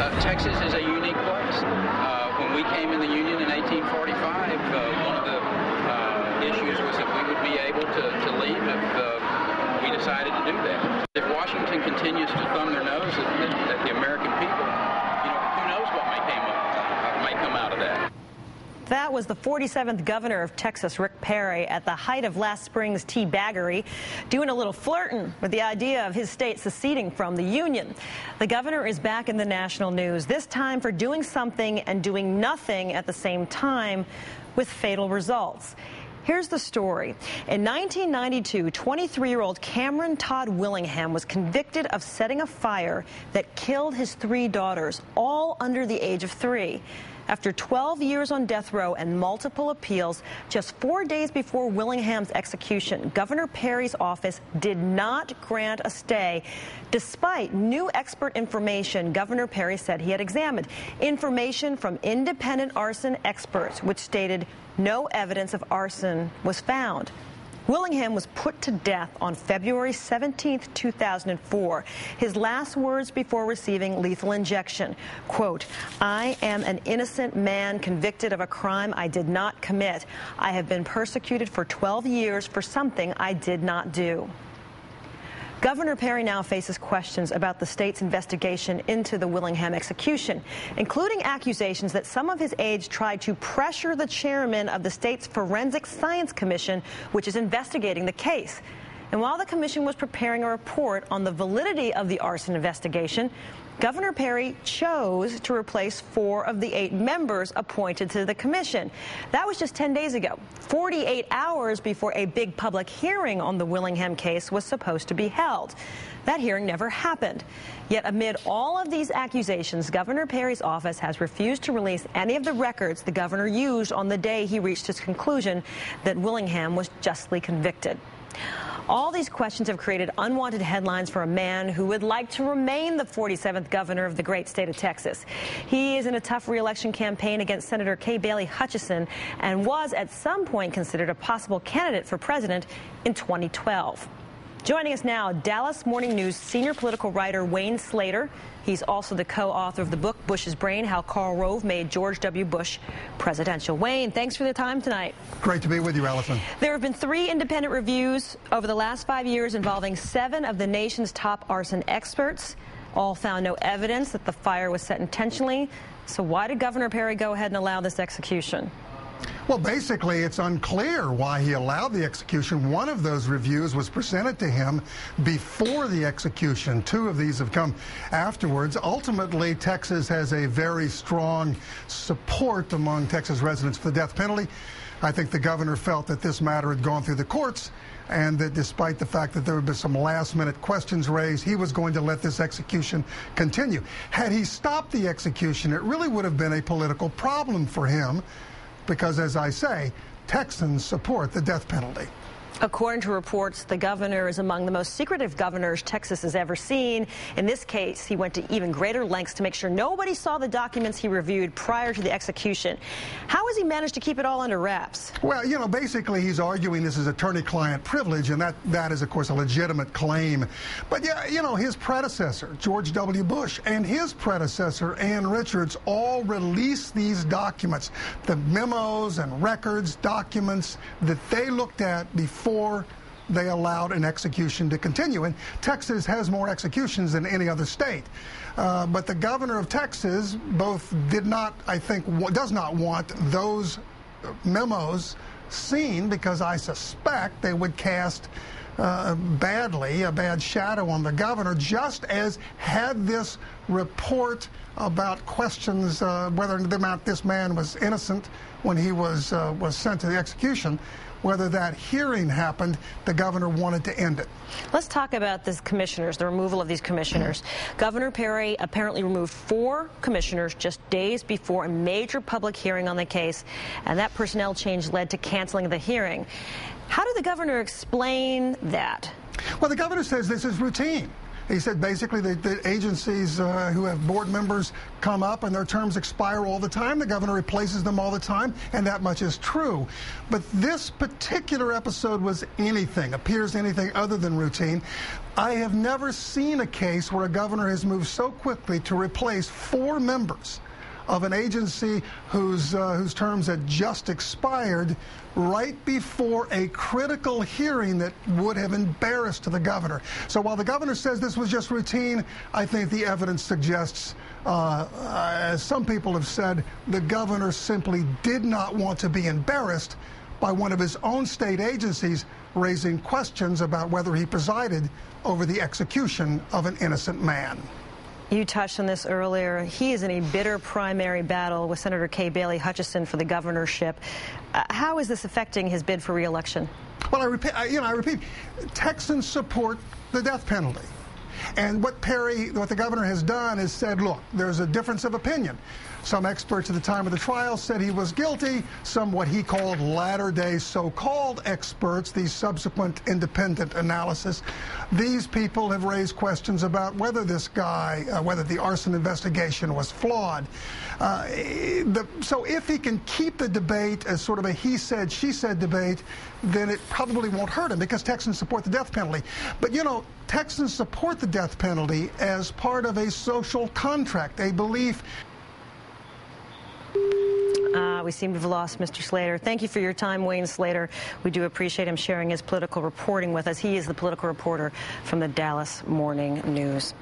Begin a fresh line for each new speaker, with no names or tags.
Texas is a unique place. When we came in the Union in 1845, one of the issues was that we would be able to leave if we decided to do that. If Washington continues to thumb their nose at the American people, who knows what might come out of that.
That was the 47th governor of Texas, Rick Perry, at the height of last spring's tea-baggery, doing a little flirting with the idea of his state seceding from the Union. The governor is back in the national news, this time for doing something and doing nothing at the same time, with fatal results. Here's the story. In 1992, 23-year-old Cameron Todd Willingham was convicted of setting a fire that killed his 3 daughters, all under the age of 3. After 12 years on death row and multiple appeals, just 4 days before Willingham's execution, Governor Perry's office did not grant a stay, despite new expert information Governor Perry said he had examined. Information from independent arson experts, which stated no evidence of arson was found. Willingham was put to death on February 17, 2004. His last words before receiving lethal injection, quote, "I am an innocent man convicted of a crime I did not commit. I have been persecuted for 12 years for something I did not do." Governor Perry now faces questions about the state's investigation into the Willingham execution, including accusations that some of his aides tried to pressure the chairman of the state's Forensic Science Commission, which is investigating the case. And while the commission was preparing a report on the validity of the arson investigation, Governor Perry chose to replace 4 of the 8 members appointed to the commission. That was just 10 days ago, 48 hours before a big public hearing on the Willingham case was supposed to be held. That hearing never happened. Yet amid all of these accusations, Governor Perry's office has refused to release any of the records the governor used on the day he reached his conclusion that Willingham was justly convicted. All these questions have created unwanted headlines for a man who would like to remain the 47th governor of the great state of Texas. He is in a tough re-election campaign against Senator Kay Bailey Hutchison and was at some point considered a possible candidate for president in 2012. Joining us now, Dallas Morning News senior political writer Wayne Slater. He's also the co-author of the book Bush's Brain, How Karl Rove Made George W. Bush Presidential. Wayne, thanks for the time tonight.
Great to be with you, Allison.
There have been 3 independent reviews over the last 5 years involving 7 of the nation's top arson experts. All found no evidence that the fire was set intentionally. So why did Governor Perry go ahead and allow this execution?
Well, basically, it's unclear why he allowed the execution. One of those reviews was presented to him before the execution. 2 of these have come afterwards. Ultimately, Texas has a very strong support among Texas residents for the death penalty. I think the governor felt that this matter had gone through the courts and that despite the fact that there had been some last-minute questions raised, he was going to let this execution continue. Had he stopped the execution, it really would have been a political problem for him, because, as I say, Texans support the death penalty.
According to reports, the governor is among the most secretive governors Texas has ever seen. In this case, he went to even greater lengths to make sure nobody saw the documents he reviewed prior to the execution. How has he managed to keep it all under wraps?
Well, basically he's arguing this is attorney-client privilege, and that is, of course, a legitimate claim. But, his predecessor, George W. Bush, and his predecessor, Ann Richards, all released these documents, the memos and records, documents that they looked at before they allowed an execution to continue. And Texas has more executions than any other state. But the governor of Texas does not want those memos seen, because I suspect they would cast a bad shadow on the governor, just as had this report about questions whether or not this man was innocent when he was sent to the execution. Whether that hearing happened, the governor wanted to end it.
Let's talk about the commissioners, the removal of these commissioners. Governor Perry apparently removed 4 commissioners just days before a major public hearing on the case, and that personnel change led to canceling the hearing. How did the governor explain that?
Well, the governor says this is routine. He said basically the agencies who have board members come up and their terms expire all the time. The governor replaces them all the time, and that much is true. But this particular episode appears anything other than routine. I have never seen a case where a governor has moved so quickly to replace 4 members of an agency whose terms had just expired right before a critical hearing that would have embarrassed the governor. So while the governor says this was just routine, I think the evidence suggests, as some people have said, the governor simply did not want to be embarrassed by one of his own state agencies raising questions about whether he presided over the execution of an innocent man.
You touched on this earlier. He is in a bitter primary battle with Senator Kay Bailey Hutchison for the governorship. How is this affecting his bid for re-election?
Well, I repeat, Texans support the death penalty. And what the governor has done is said, look, there's a difference of opinion. Some experts at the time of the trial said he was guilty. Some what he called latter-day so-called experts, these subsequent independent analysis. These people have raised questions about whether this guy, whether the arson investigation was flawed. So if he can keep the debate as sort of a he said, she said debate, then it probably won't hurt him because Texans support the death penalty. But, you know, Texans support the death penalty as part of a social contract, a belief.
We seem to have lost Mr. Slater. Thank you for your time, Wayne Slater. We do appreciate him sharing his political reporting with us. He is the political reporter from the Dallas Morning News.